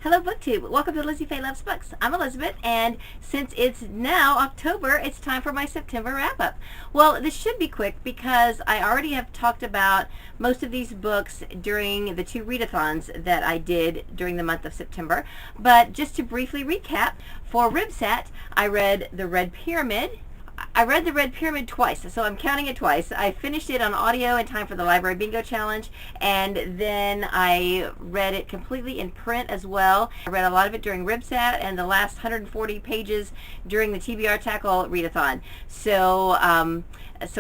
Hello BookTube, welcome to LizziefayeLovesBooks. I'm Elizabeth, and since it's now October, it's time for my September wrap-up. Well, this should be quick because I already have talked about most of these books during the two readathons that I did during the month of September. But just to briefly recap, for RYBSAT, I read The Red Pyramid. I read The Red Pyramid twice, so I'm counting it twice. I finished it on audio in time for the Library Bingo Challenge, and then I read it completely in print as well. I read a lot of it during RYBSAT and the last 140 pages during the TBR Tackle readathon. So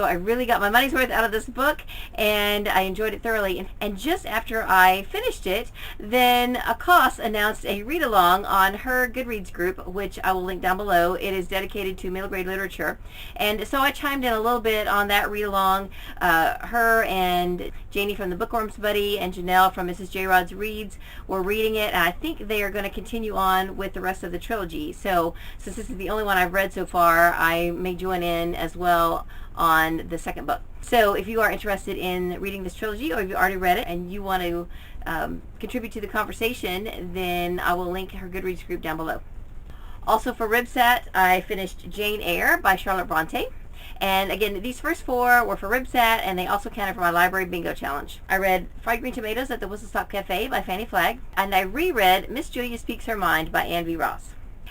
I really got my money's worth out of this book, and I enjoyed it thoroughly. And just after I finished it, then Akoss announced a read-along on her Goodreads group, which I will link down below. It is dedicated to middle grade literature. And so I chimed in a little bit on that read-along. Her and Janie from the Bookworms Buddy and Janelle from Mrs. J. Rod's Reads were reading it, and I think they are going to continue on with the rest of the trilogy. So since this is the only one I've read so far, I may join in as well on the second book. So if you are interested in reading this trilogy, or if you already read it and you want to contribute to the conversation, then I will link her Goodreads group down below. Also for RYBSAT, I finished Jane Eyre by Charlotte Bronte. And again, these first four were for RYBSAT, and they also counted for my Library Bingo Challenge. I read Fried Green Tomatoes at the Whistle Stop Cafe by Fannie Flagg, and I reread Miss Julia Speaks Her Mind by Ann V. Ross.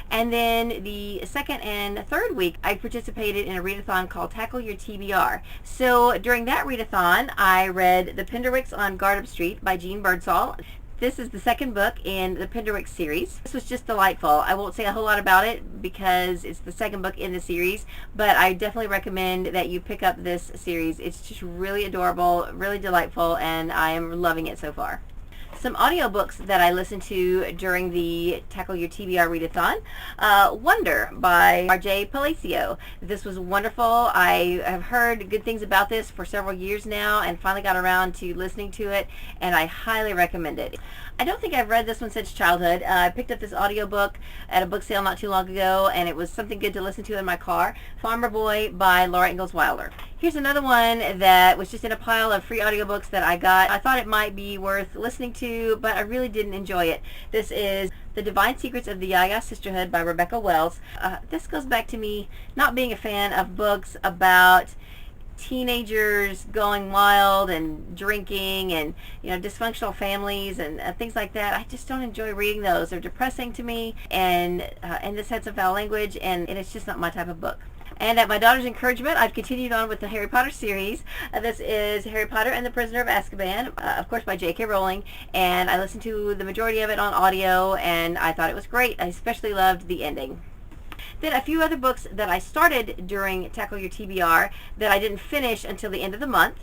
And then the second and third week, I participated in a readathon called Tackle Your TBR. So during that readathon, I read The Penderwicks on Gardup Street by Jean Birdsall. This is the second book in the Penderwick series. This was just delightful. I won't say a whole lot about it because it's the second book in the series, but I definitely recommend that you pick up this series. It's just really adorable, really delightful, and I am loving it so far. Some audiobooks that I listened to during the Tackle Your TBR readathon. Wonder by R.J. Palacio. This was wonderful. I have heard good things about this for several years now and finally got around to listening to it, and I highly recommend it. I don't think I've read this one since childhood. I picked up this audiobook at a book sale not too long ago, and it was something good to listen to in my car. Farmer Boy by Laura Ingalls Wilder. Here's another one that was just in a pile of free audiobooks that I got. I thought it might be worth listening to, but I really didn't enjoy it. This is The Divine Secrets of the Yaya Sisterhood by Rebecca Wells. This goes back to me not being a fan of books about teenagers going wild and drinking and dysfunctional families and things like that. I just don't enjoy reading those. They're depressing to me, and this had some foul language, and it's just not my type of book. And at my daughter's encouragement, I've continued on with the Harry Potter series. This is Harry Potter and the Prisoner of Azkaban, of course by J.K. Rowling, and I listened to the majority of it on audio, and I thought it was great. I especially loved the ending. Then a few other books that I started during Tackle Your TBR that I didn't finish until the end of the month.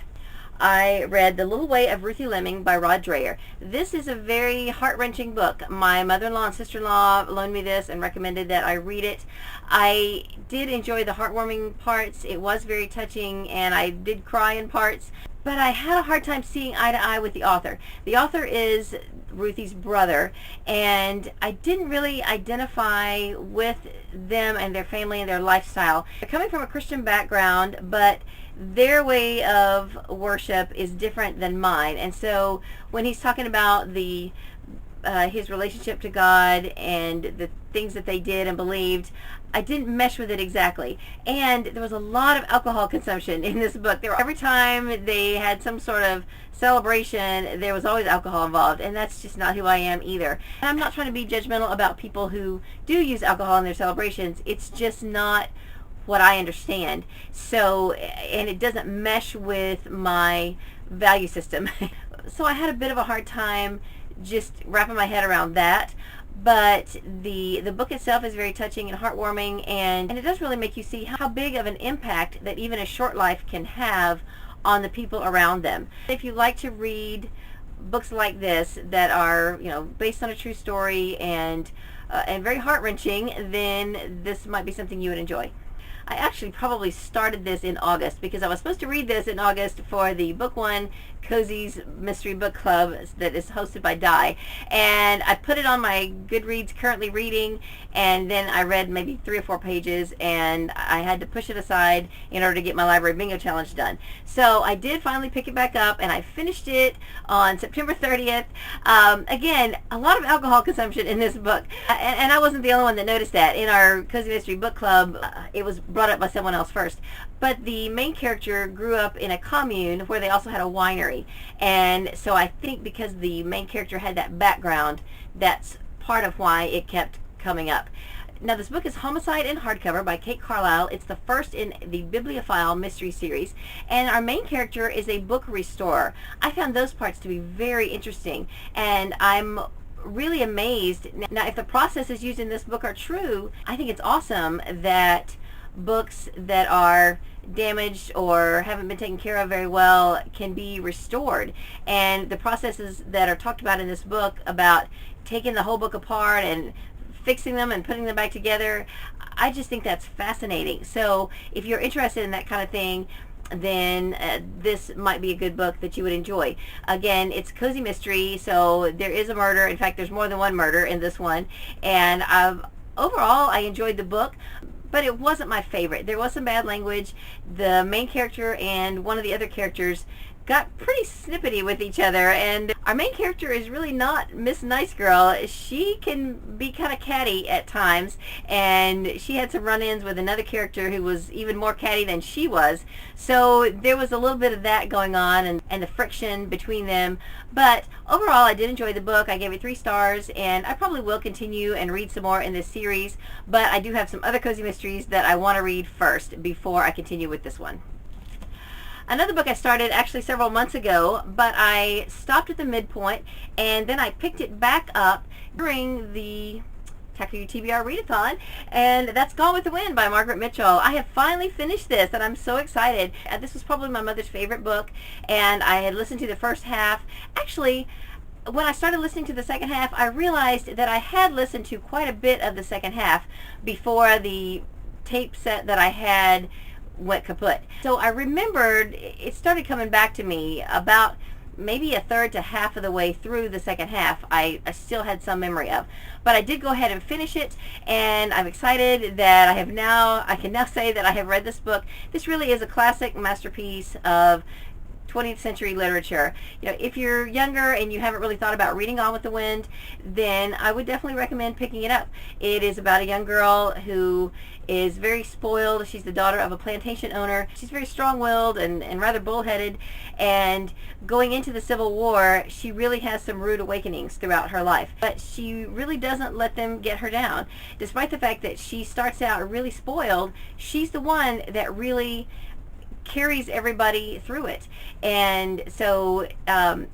I read The Little Way of Ruthie Leming by Dreher. This is a very heart-wrenching book. My mother-in-law and sister-in-law loaned me this and recommended that I read it. I did enjoy the heartwarming parts. It was very touching, and I did cry in parts. But I had a hard time seeing eye to eye with the author. The author is Ruthie's brother, and I didn't really identify with them and their family and their lifestyle. They're coming from a Christian background, but their way of worship is different than mine. And so when he's talking about his relationship to God and the things that they did and believed, I didn't mesh with it exactly. And there was a lot of alcohol consumption in this book. Every time they had some sort of celebration, there was always alcohol involved, and that's just not who I am either. And I'm not trying to be judgmental about people who do use alcohol in their celebrations. It's just not what I understand. So, and it doesn't mesh with my value system. So I had a bit of a hard time just wrapping my head around that. But the book itself is very touching and heartwarming, and it does really make you see how big of an impact that even a short life can have on the people around them. If you like to read books like this that are based on a true story and very heart-wrenching, then this might be something you would enjoy. I actually probably started this in August because I was supposed to read this in August for the Book One Cozy's Mystery Book Club that is hosted by Di, and I put it on my Goodreads currently reading, and then I read maybe 3 or 4 pages, and I had to push it aside in order to get my library bingo challenge done. So I did finally pick it back up, and I finished it on September 30th. Again, a lot of alcohol consumption in this book, and I wasn't the only one that noticed that. In our Cozy Mystery Book Club, it was brought up by someone else first, but the main character grew up in a commune where they also had a winery, and so I think because the main character had that background, that's part of why it kept coming up. Now, this book is Homicide in hardcover by Kate Carlisle. It's the first in the Bibliophile mystery series, and our main character is a book restorer. I found those parts to be very interesting, and I'm really amazed. Now, if the processes used in this book are true, I think it's awesome that books that are damaged or haven't been taken care of very well can be restored. And the processes that are talked about in this book about taking the whole book apart and fixing them and putting them back together, I just think that's fascinating. So if you're interested in that kind of thing, then this might be a good book that you would enjoy. Again, it's cozy mystery, so there is a murder. In fact, there's more than one murder in this one, and overall I enjoyed the book, but it wasn't my favorite. There was some bad language. The main character and one of the other characters got pretty snippety with each other, and our main character is really not Miss Nice Girl. She can be kind of catty at times, and she had some run-ins with another character who was even more catty than she was. So there was a little bit of that going on, and the friction between them. But overall, I did enjoy the book. I gave it 3 stars, and I probably will continue and read some more in this series, but I do have some other cozy mysteries that I want to read first before I continue with this one. Another book I started actually several months ago, but I stopped at the midpoint, and then I picked it back up during the Donoghue TBR readathon, and that's Gone with the Wind by Margaret Mitchell. I have finally finished this, and I'm so excited. This was probably my mother's favorite book, and I had listened to the first half. Actually, when I started listening to the second half, I realized that I had listened to quite a bit of the second half before the tape set that I had went kaput. So I remembered, it started coming back to me about maybe a third to half of the way through the second half. I still had some memory of, but I did go ahead and finish it, and I'm excited that I can now say that I have read this book. This really is a classic masterpiece of 20th century literature. You know, if you're younger and you haven't really thought about reading Gone with the Wind, then I would definitely recommend picking it up. It is about a young girl who is very spoiled. She's the daughter of a plantation owner. She's very strong-willed and rather bullheaded, and going into the Civil War, she really has some rude awakenings throughout her life, but she really doesn't let them get her down. Despite the fact that she starts out really spoiled, she's the one that really carries everybody through it. And so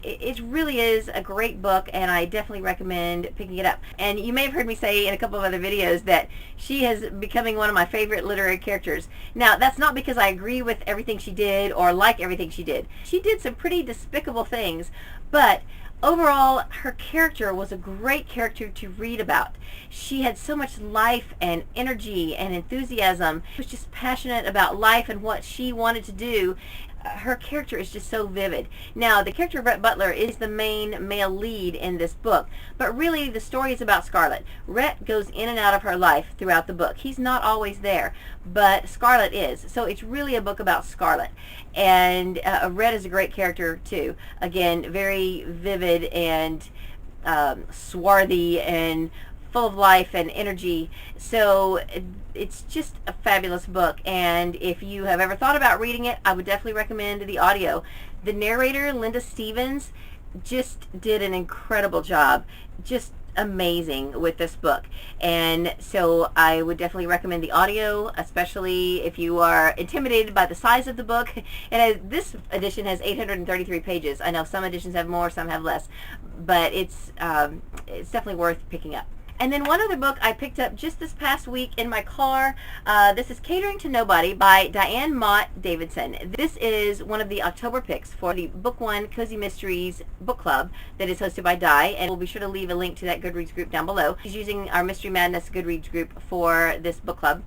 it really is a great book, and I definitely recommend picking it up. And you may have heard me say in a couple of other videos that she is becoming one of my favorite literary characters. Now, that's not because I agree with everything she did or like everything she did. She did some pretty despicable things, but overall, her character was a great character to read about. She had so much life and energy and enthusiasm. She was just passionate about life and what she wanted to do. Her character is just so vivid. Now, the character of Rhett Butler is the main male lead in this book, but really the story is about Scarlett. Rhett goes in and out of her life throughout the book. He's not always there, but Scarlett is. So it's really a book about Scarlett. And Rhett is a great character too. Again, very vivid and swarthy and full of life and energy. So it's just a fabulous book, and if you have ever thought about reading it, I would definitely recommend the audio. The narrator, Linda Stevens, just did an incredible job. Just amazing with this book, and so I would definitely recommend the audio, especially if you are intimidated by the size of the book. And this edition has 833 pages. I know some editions have more, some have less, but it's definitely worth picking up. And then one other book I picked up just this past week in my car. This is Catering to Nobody by Diane Mott Davidson. This is one of the October picks for the Book One Cozy Mysteries book club that is hosted by Di, and we'll be sure to leave a link to that Goodreads group down below. She's using our Mystery Madness Goodreads group for this book club.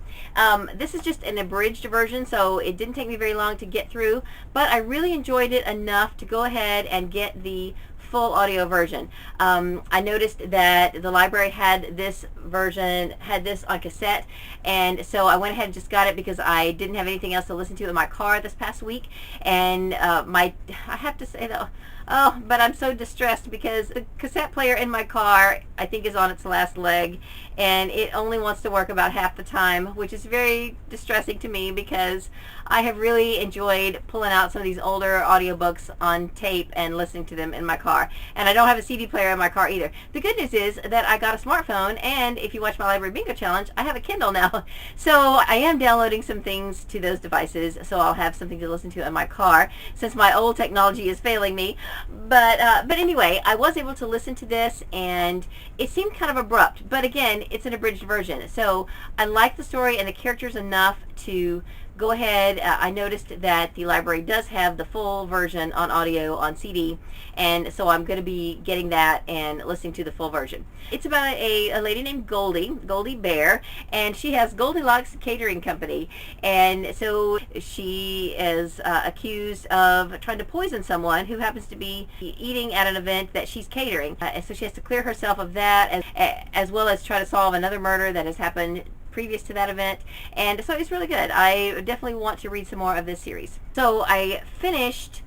This is just an abridged version, so it didn't take me very long to get through, but I really enjoyed it enough to go ahead and get the full audio version. I noticed that the library had this version, had this on cassette, and so I went ahead and just got it because I didn't have anything else to listen to in my car this past week. And I have to say though, but I'm so distressed because the cassette player in my car, I think, is on its last leg, and it only wants to work about half the time, which is very distressing to me because I have really enjoyed pulling out some of these older audiobooks on tape and listening to them in my car. And I don't have a CD player in my car either. The good news is that I got a smartphone, and if you watch my Library Bingo Challenge, I have a Kindle now. So I am downloading some things to those devices, so I'll have something to listen to in my car since my old technology is failing me. But anyway, I was able to listen to this, and it seemed kind of abrupt. But again, it's an abridged version. So I like the story and the characters enough to go ahead. I noticed that the library does have the full version on audio on CD, and so I'm going to be getting that and listening to the full version. It's about a lady named Goldie Bear, and she has Goldilocks Catering Company, and so she is accused of trying to poison someone who happens to be eating at an event that she's catering, and so she has to clear herself of that, as well as try to solve another murder that has happened previous to that event. And so it's really good. I definitely want to read some more of this series. So I finished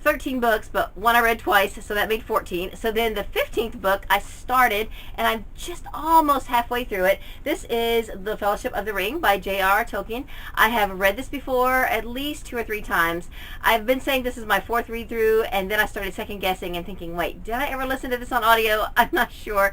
13 books, but one I read twice, so that made 14. So then the 15th book I started, and I'm just almost halfway through it. This is The Fellowship of the Ring by J.R.R. Tolkien. I have read this before at least 2 or 3 times. I've been saying this is my 4th read through, and then I started second guessing and thinking, wait, did I ever listen to this on audio? I'm not sure.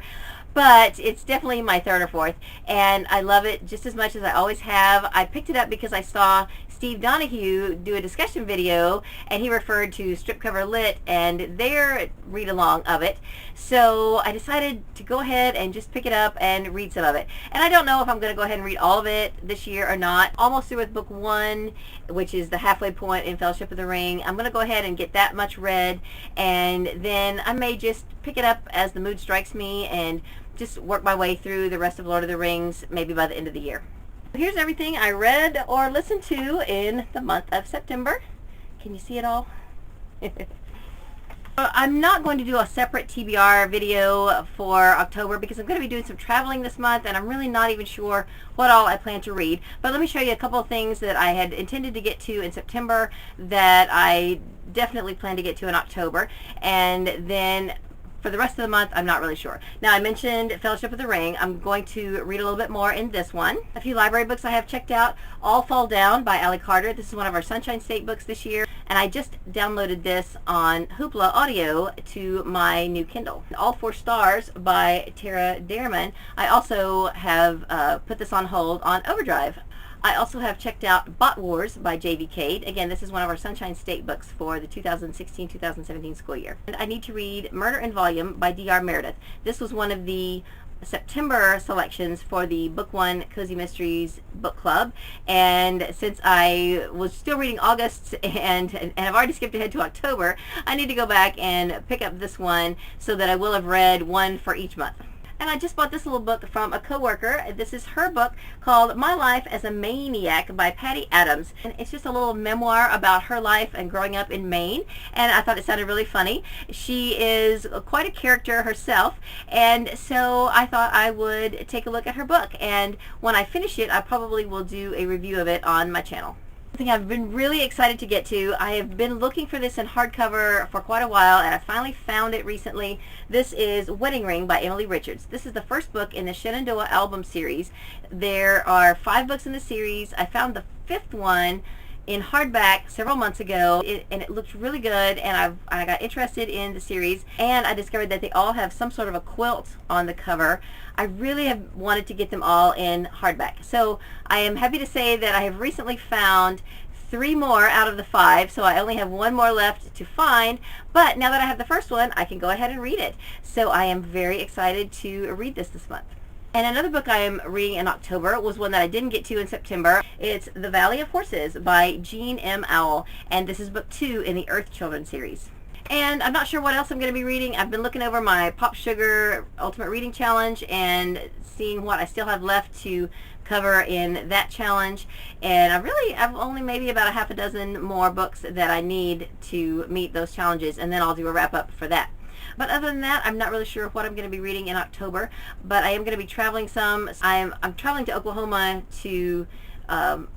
But it's definitely my 3rd or 4th, and I love it just as much as I always have. I picked it up because I saw Steve Donoghue do a discussion video, and he referred to Strip Cover Lit and their read-along of it. So I decided to go ahead and just pick it up and read some of it. And I don't know if I'm going to go ahead and read all of it this year or not. Almost through with book 1, which is the halfway point in Fellowship of the Ring. I'm going to go ahead and get that much read, and then I may just pick it up as the mood strikes me and just work my way through the rest of Lord of the Rings, maybe by the end of the year. Here's everything I read or listened to in the month of September. Can you see it all? I'm not going to do a separate TBR video for October because I'm going to be doing some traveling this month, and I'm really not even sure what all I plan to read. But let me show you a couple of things that I had intended to get to in September that I definitely plan to get to in October. And then for the rest of the month, I'm not really sure. Now, I mentioned Fellowship of the Ring. I'm going to read a little bit more in this one. A few library books I have checked out. All Fall Down by Allie Carter. This is one of our Sunshine State books this year, and I just downloaded this on Hoopla Audio to my new Kindle. All Four Stars by Tara Derman. I also have put this on hold on Overdrive. I also have checked out Bot Wars by J.V. Cade. Again, this is one of our Sunshine State books for the 2016-2017 school year. And I need to read Murder in Volume by D.R. Meredith. This was one of the September selections for the Book One Cozy Mysteries book club, and since I was still reading August and I've already skipped ahead to October, I need to go back and pick up this one so that I will have read one for each month. And I just bought this little book from a coworker. This is her book called My Life as a Maniac by Patty Adams. And it's just a little memoir about her life and growing up in Maine. And I thought it sounded really funny. She is quite a character herself. And so I thought I would take a look at her book. And when I finish it, I probably will do a review of it on my channel. Something I've been really excited to get to. I have been looking for this in hardcover for quite a while, and I finally found it recently. This is Wedding Ring by Emily Richards. This is the first book in the Shenandoah album series. There are 5 books in the series. I found the 5th one in hardback several months ago, and it looked really good, and I got interested in the series, and I discovered that they all have some sort of a quilt on the cover. I really have wanted to get them all in hardback. So I am happy to say that I have recently found 3 more out of the 5, so I only have 1 more left to find, but now that I have the first one, I can go ahead and read it. So I am very excited to read this month. And another book I am reading in October was one that I didn't get to in September. It's The Valley of Horses by Jean M. Auel, and this is book 2 in the Earth Children series. And I'm not sure what else I'm going to be reading. I've been looking over my Pop Sugar Ultimate Reading Challenge and seeing what I still have left to cover in that challenge. And I've only maybe about a half a dozen more books that I need to meet those challenges, and then I'll do a wrap-up for that. But other than that, I'm not really sure what I'm going to be reading in October, but I am going to be traveling some. I'm traveling to Oklahoma to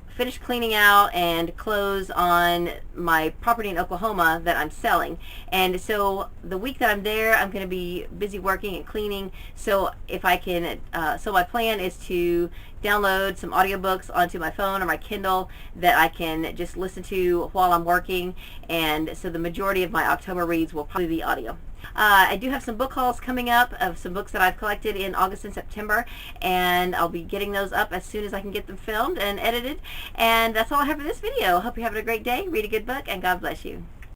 finish cleaning out and close on my property in Oklahoma that I'm selling. And so the week that I'm there, I'm going to be busy working and cleaning. So if I can, so my plan is to download some audiobooks onto my phone or my Kindle that I can just listen to while I'm working. And so the majority of my October reads will probably be audio. I do have some book hauls coming up of some books that I've collected in August and September, and I'll be getting those up as soon as I can get them filmed and edited. And that's all I have for this video. Hope you're having a great day. Read a good book, and God bless you.